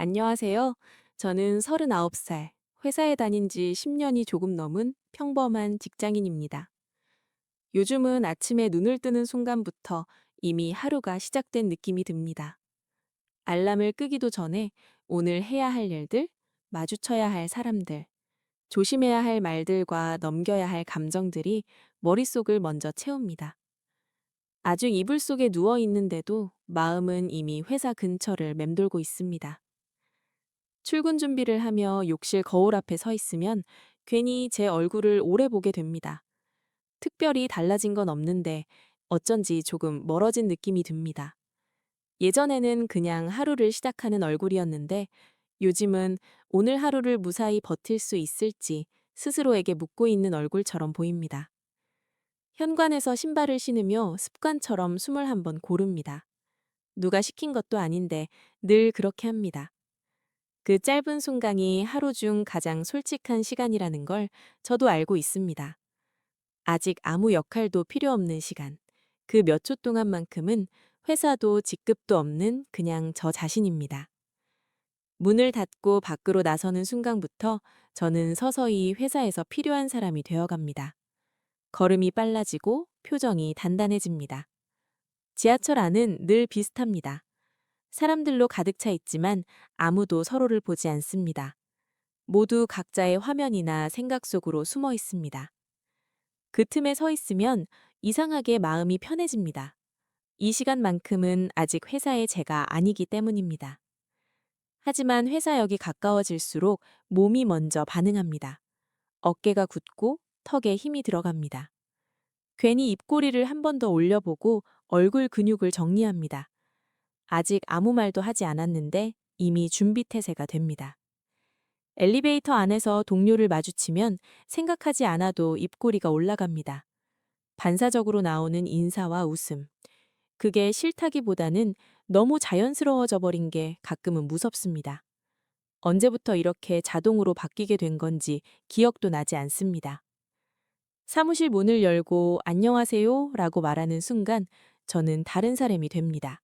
안녕하세요. 저는 39살, 회사에 다닌 지 10년이 조금 넘은 평범한 직장인입니다. 요즘은 아침에 눈을 뜨는 순간부터 이미 하루가 시작된 느낌이 듭니다. 알람을 끄기도 전에 오늘 해야 할 일들, 마주쳐야 할 사람들, 조심해야 할 말들과 넘겨야 할 감정들이 머릿속을 먼저 채웁니다. 아직 이불 속에 누워 있는데도 마음은 이미 회사 근처를 맴돌고 있습니다. 출근 준비를 하며 욕실 거울 앞에 서 있으면 괜히 제 얼굴을 오래 보게 됩니다. 특별히 달라진 건 없는데 어쩐지 조금 멀어진 느낌이 듭니다. 예전에는 그냥 하루를 시작하는 얼굴이었는데 요즘은 오늘 하루를 무사히 버틸 수 있을지 스스로에게 묻고 있는 얼굴처럼 보입니다. 현관에서 신발을 신으며 습관처럼 숨을 한번 고릅니다. 누가 시킨 것도 아닌데 늘 그렇게 합니다. 그 짧은 순간이 하루 중 가장 솔직한 시간이라는 걸 저도 알고 있습니다. 아직 아무 역할도 필요 없는 시간. 그 몇 초 동안만큼은 회사도 직급도 없는 그냥 저 자신입니다. 문을 닫고 밖으로 나서는 순간부터 저는 서서히 회사에서 필요한 사람이 되어갑니다. 걸음이 빨라지고 표정이 단단해집니다. 지하철 안은 늘 비슷합니다. 사람들로 가득 차 있지만 아무도 서로를 보지 않습니다. 모두 각자의 화면이나 생각 속으로 숨어 있습니다. 그 틈에 서 있으면 이상하게 마음이 편해집니다. 이 시간만큼은 아직 회사의 제가 아니기 때문입니다. 하지만 회사역이 가까워질수록 몸이 먼저 반응합니다. 어깨가 굳고 턱에 힘이 들어갑니다. 괜히 입꼬리를 한 번 더 올려보고 얼굴 근육을 정리합니다. 아직 아무 말도 하지 않았는데 이미 준비 태세가 됩니다. 엘리베이터 안에서 동료를 마주치면 생각하지 않아도 입꼬리가 올라갑니다. 반사적으로 나오는 인사와 웃음. 그게 싫다기보다는 너무 자연스러워져 버린 게 가끔은 무섭습니다. 언제부터 이렇게 자동으로 바뀌게 된 건지 기억도 나지 않습니다. 사무실 문을 열고 안녕하세요 라고 말하는 순간 저는 다른 사람이 됩니다.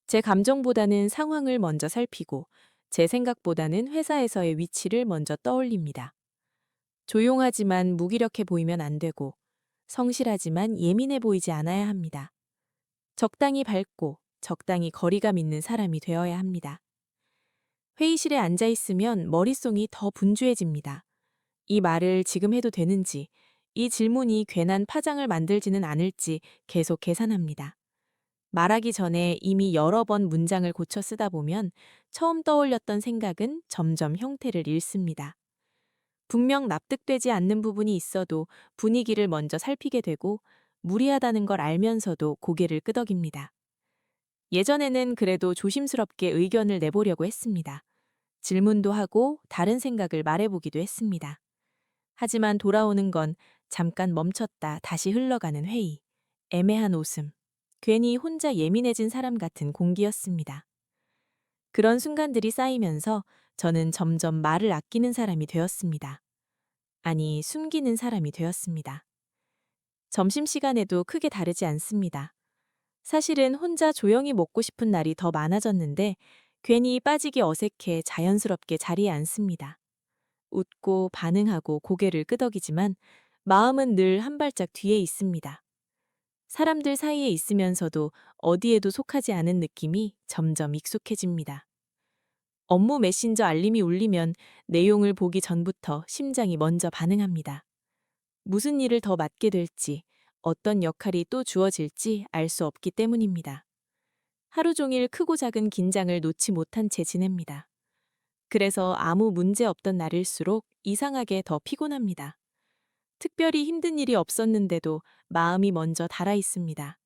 제 감정보다는 상황을 먼저 살피고 제 생각보다는 회사에서의 위치를 먼저 떠올립니다. 조용하지만 무기력해 보이면 안 되고 성실하지만 예민해 보이지 않아야 합니다. 적당히 밝고 적당히 거리감 있는 사람이 되어야 합니다. 회의실에 앉아 있으면 머릿속이 더 분주해집니다. 이 말을 지금 해도 되는지, 이 질문이 괜한 파장을 만들지는 않을지 계속 계산합니다. 말하기 전에 이미 여러 번 문장을 고쳐 쓰다 보면 처음 떠올렸던 생각은 점점 형태를 잃습니다. 분명 납득되지 않는 부분이 있어도 분위기를 먼저 살피게 되고 무리하다는 걸 알면서도 고개를 끄덕입니다. 예전에는 그래도 조심스럽게 의견을 내보려고 했습니다. 질문도 하고 다른 생각을 말해보기도 했습니다. 하지만 돌아오는 건 잠깐 멈췄다 다시 흘러가는 회의, 애매한 웃음, 괜히 혼자 예민해진 사람 같은 공기였습니다. 그런 순간들이 쌓이면서 저는 점점 말을 아끼는 사람이 되었습니다. 아니, 숨기는 사람이 되었습니다. 점심시간에도 크게 다르지 않습니다. 사실은 혼자 조용히 먹고 싶은 날이 더 많아졌는데 괜히 빠지기 어색해 자연스럽게 자리에 앉습니다. 웃고 반응하고 고개를 끄덕이지만 마음은 늘 한 발짝 뒤에 있습니다. 사람들 사이에 있으면서도 어디에도 속하지 않은 느낌이 점점 익숙해집니다. 업무 메신저 알림이 울리면 내용을 보기 전부터 심장이 먼저 반응합니다. 무슨 일을 더 맡게 될지, 어떤 역할이 또 주어질지 알 수 없기 때문입니다. 하루 종일 크고 작은 긴장을 놓지 못한 채 지냅니다. 그래서 아무 문제 없던 날일수록 이상하게 더 피곤합니다. 특별히 힘든 일이 없었는데도 마음이 먼저 달아 있습니다.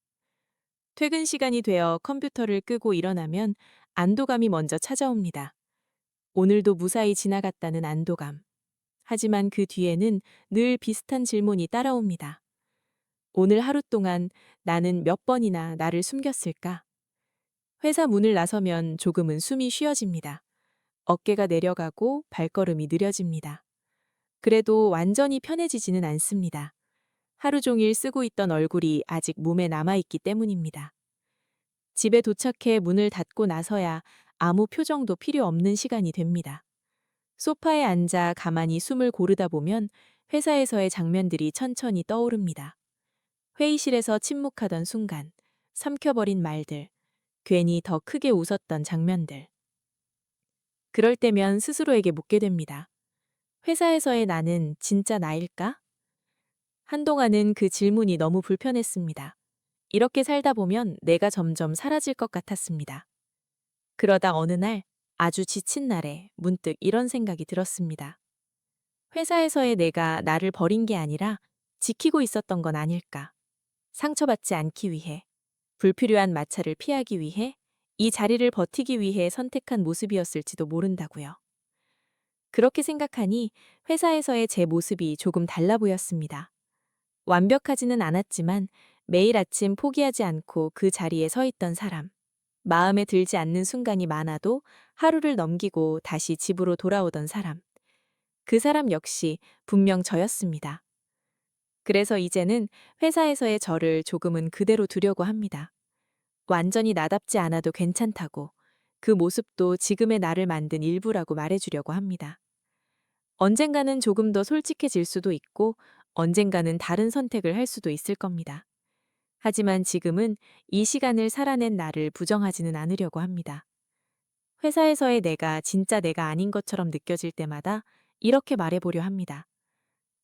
퇴근 시간이 되어 컴퓨터를 끄고 일어나면 안도감이 먼저 찾아옵니다. 오늘도 무사히 지나갔다는 안도감. 하지만 그 뒤에는 늘 비슷한 질문이 따라옵니다. 오늘 하루 동안 나는 몇 번이나 나를 숨겼을까? 회사 문을 나서면 조금은 숨이 쉬어집니다. 어깨가 내려가고 발걸음이 느려집니다. 그래도 완전히 편해지지는 않습니다. 하루 종일 쓰고 있던 얼굴이 아직 몸에 남아있기 때문입니다. 집에 도착해 문을 닫고 나서야 아무 표정도 필요 없는 시간이 됩니다. 소파에 앉아 가만히 숨을 고르다 보면 회사에서의 장면들이 천천히 떠오릅니다. 회의실에서 침묵하던 순간, 삼켜버린 말들, 괜히 더 크게 웃었던 장면들. 그럴 때면 스스로에게 묻게 됩니다. 회사에서의 나는 진짜 나일까? 한동안은 그 질문이 너무 불편했습니다. 이렇게 살다 보면 내가 점점 사라질 것 같았습니다. 그러다 어느 날, 아주 지친 날에 문득 이런 생각이 들었습니다. 회사에서의 내가 나를 버린 게 아니라 지키고 있었던 건 아닐까? 상처받지 않기 위해, 불필요한 마찰을 피하기 위해, 이 자리를 버티기 위해 선택한 모습이었을지도 모른다고요. 그렇게 생각하니 회사에서의 제 모습이 조금 달라 보였습니다. 완벽하지는 않았지만 매일 아침 포기하지 않고 그 자리에 서 있던 사람. 마음에 들지 않는 순간이 많아도 하루를 넘기고 다시 집으로 돌아오던 사람. 그 사람 역시 분명 저였습니다. 그래서 이제는 회사에서의 저를 조금은 그대로 두려고 합니다. 완전히 나답지 않아도 괜찮다고, 그 모습도 지금의 나를 만든 일부라고 말해주려고 합니다. 언젠가는 조금 더 솔직해질 수도 있고, 언젠가는 다른 선택을 할 수도 있을 겁니다. 하지만 지금은 이 시간을 살아낸 나를 부정하지는 않으려고 합니다. 회사에서의 내가 진짜 내가 아닌 것처럼 느껴질 때마다 이렇게 말해보려 합니다.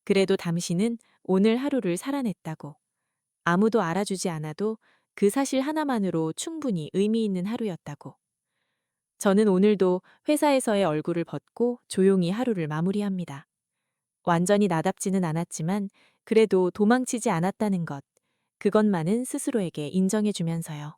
그래도 당신은 오늘 하루를 살아냈다고. 아무도 알아주지 않아도 그 사실 하나만으로 충분히 의미 있는 하루였다고. 저는 오늘도 회사에서의 얼굴을 벗고 조용히 하루를 마무리합니다. 완전히 나답지는 않았지만 그래도 도망치지 않았다는 것, 그것만은 스스로에게 인정해주면서요.